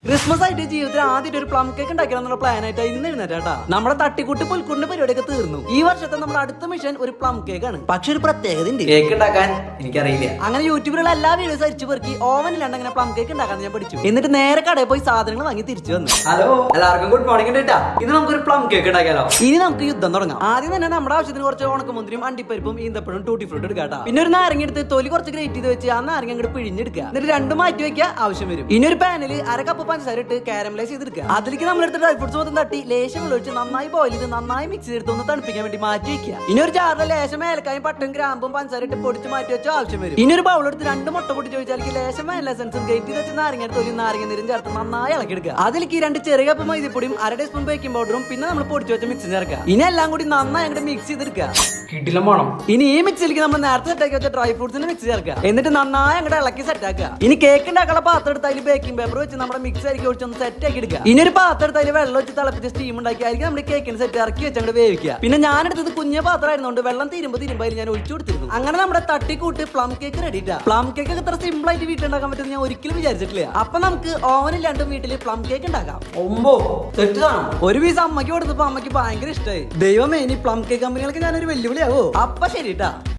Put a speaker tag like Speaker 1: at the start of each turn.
Speaker 1: Christmas ആയിട്ട് ജീവിതത്തിൽ ആദ്യമായിട്ട് ഒരു പ്ലം കേക്ക് ഉണ്ടാക്കിയാലുള്ള പ്ലാൻ ആയിട്ട് ഇന്ന് എഴുന്നേറ്റാ. നമ്മുടെ തട്ടിക്കൂട്ടി പുൽക്കൂടിന്റെ പരിപാടിയൊക്കെ തീർന്നു. ഈ വർഷത്തെ നമ്മുടെ അടുത്ത മിഷൻ ഒരു പ്ലം കേക്ക് ആണ്. പക്ഷെ ഒരു പ്രത്യേകത ഉണ്ട്,
Speaker 2: കേക്ക് ഉണ്ടാക്കാൻ എനിക്കറിയില്ല.
Speaker 1: അങ്ങനെ യൂട്യൂബിലുള്ള എല്ലാ വീഡിയോസ് അരിച്ചു പെറുക്കി ഓവനിലാണ്ട് അങ്ങനെ പ്ലം കേക്ക് ഉണ്ടാക്കാൻ ഞാൻ പഠിച്ചു. എന്നിട്ട് നേരെ കടയിൽ പോയി സാധനങ്ങൾ വാങ്ങി തിരിച്ചു വന്നു.
Speaker 2: ഹലോ എല്ലാവർക്കും ഗുഡ് മോർണിംഗ് കേട്ടാ. ഇന്ന് നമുക്കൊരു പ്ലം കേക്ക് ഉണ്ടാക്കിയാലോ?
Speaker 1: ഇനി നമുക്ക് യുദ്ധം തുടങ്ങാം. ആദ്യം തന്നെ നമ്മുടെ ആവശ്യത്തിന് കുറച്ച് ഉണക്കമുന്തിരിയും അണ്ടിപ്പരിപ്പും ഈന്തപ്പഴം ടൂട്ടി ഫ്രൂട്ട് എടുക്കാട്ടാ. പിന്നെ ഒരു നാരങ്ങ എടുത്ത് തൊലി കുറച്ച് ഗ്രേറ്റ് ചെയ്ത് വെച്ച് ആ നാരങ്ങ അങ്ങോട്ട് പിഴിഞ്ഞെടുക്കുക. എന്നിട്ട് രണ്ടും മാറ്റി വെക്കുക ആവശ്യം വരും. ഇനി ഒരു പാനിൽ അര കപ്പ് പഞ്ചസാര ഇട്ട് കാരമലൈസ് ചെയ്തെടുക്കുക. അതിലേക്ക് നമ്മൾ എടുത്ത് ഡ്രൈ ഫ്രൂട്ട്സ് മൊത്തം തട്ടി ലേശം ഒഴിച്ച് നന്നായി ബോയിൽ ചെയ്ത് നന്നായി മിക്സ് ചെയ്തെടുത്ത് ഒന്ന് തണുപ്പിക്കാൻ വേണ്ടി മാറ്റി വെക്കുക. ഇനി ഒരു ജാറിലെ ലേശം ഏലക്കായും പട്ടും ഗ്രാമ്പും പഞ്ചസാര ഇട്ട് പൊടിച്ച് മാറ്റി വെച്ചോ ആവശ്യം വരും. ഇനി ഒരു ബൗൾ എടുത്ത് 2 മുട്ട പൊടിച്ച് വെച്ചാൽ ലേശം വാനില എസൻസും ഗ്രേറ്റ് ചെയ്ത് വെച്ച് നാരങ്ങ തൊലി നാരങ്ങ നീരും ചേർത്ത് നന്നായി ഇളക്കിയെടുക്കുക. അതിലേക്ക് 2 ചെറിയ കപ്പ് മൈദപ്പൊടിയും 1/2 ടീസ്പൂൺ ബേക്കിംഗ് പൗഡറും പിന്നെ നമ്മൾ പൊടിച്ച് വെച്ച മിക്സ് ചേർക്കുക. ഇനി എല്ലാം കൂടി നന്നായി അങ്ങോട്ട് മിക്സ് ചെയ്തെടുക്കുക.
Speaker 2: കിടിലം വേണം.
Speaker 1: ഇനി ഈ മിക്സിലേക്ക് നമ്മൾ നേരത്തെ സെറ്റാക്കി വെച്ച ഡ്രൈ ഫ്രൂട്ട്സിന്റെ മിക്സ് ചേർക്കുക. എന്നിട്ട് നന്നായി അങ്ങോട്ട് ഇളക്കി സെറ്റ് ആക്കുക. ഇനി കേക്ക് ഉണ്ടാക്കാനുള്ള പാത്രം എടുത്ത് അതിൽ ബേക്കിംഗ് പേപ്പർ വെച്ച് നമ്മുടെ മിക്സ് ആയിരിക്കും ഒഴിച്ചൊന്ന് സെറ്റ് ആക്കി എടുക്കുക. ഇനി ഒരു പാത്രം എടുത്ത് അതിൽ വെള്ളം വെച്ച് തിളപ്പിച്ച് സ്റ്റീം ഉണ്ടാക്കി ആയിരിക്കും നമ്മുടെ കേക്കിന് സെറ്റ് ഇറക്കി വെച്ച് അങ്ങോട്ട് വേവിക്കുക. പിന്നെ ഞാൻ എടുത്തത് കുഞ്ഞ പാത്രം ആയിരുന്നുകൊണ്ട് വെള്ളം തീരുമ്പോൾ ഞാൻ ഒഴിച്ചു കൊടുത്തിരുന്നു. അങ്ങനെ നമ്മുടെ തട്ടിക്കൂട്ട് പ്ലം കേക്ക് റെഡിട്ടാ. പ്ലം കേക്ക് ഇത്ര സിമ്പിൾ ആയിട്ട് വീട്ടിലുണ്ടാക്കാൻ പറ്റുമെന്ന് ഞാൻ ഒരിക്കലും വിചാരിച്ചിട്ടില്ല. അപ്പൊ നമുക്ക് ഓവനില്ലാണ്ടും വീട്ടിൽ പ്ലം കേക്ക് ഉണ്ടാക്കാം.
Speaker 2: ഒമ്പോ തെറ്റ് കാണും.
Speaker 1: ഒരു പീസ് അമ്മയ്ക്ക് കൊടുത്തപ്പോ അമ്മയ്ക്ക് ഭയങ്കര ഇഷ്ടമായി. ദൈവമേ, ഇനി പ്ലം കേക്ക് കമ്പനികൾക്ക് ഞാനൊരു വെല്ലുവിളിയാവോ? അപ്പൊ ശരിട്ടാ.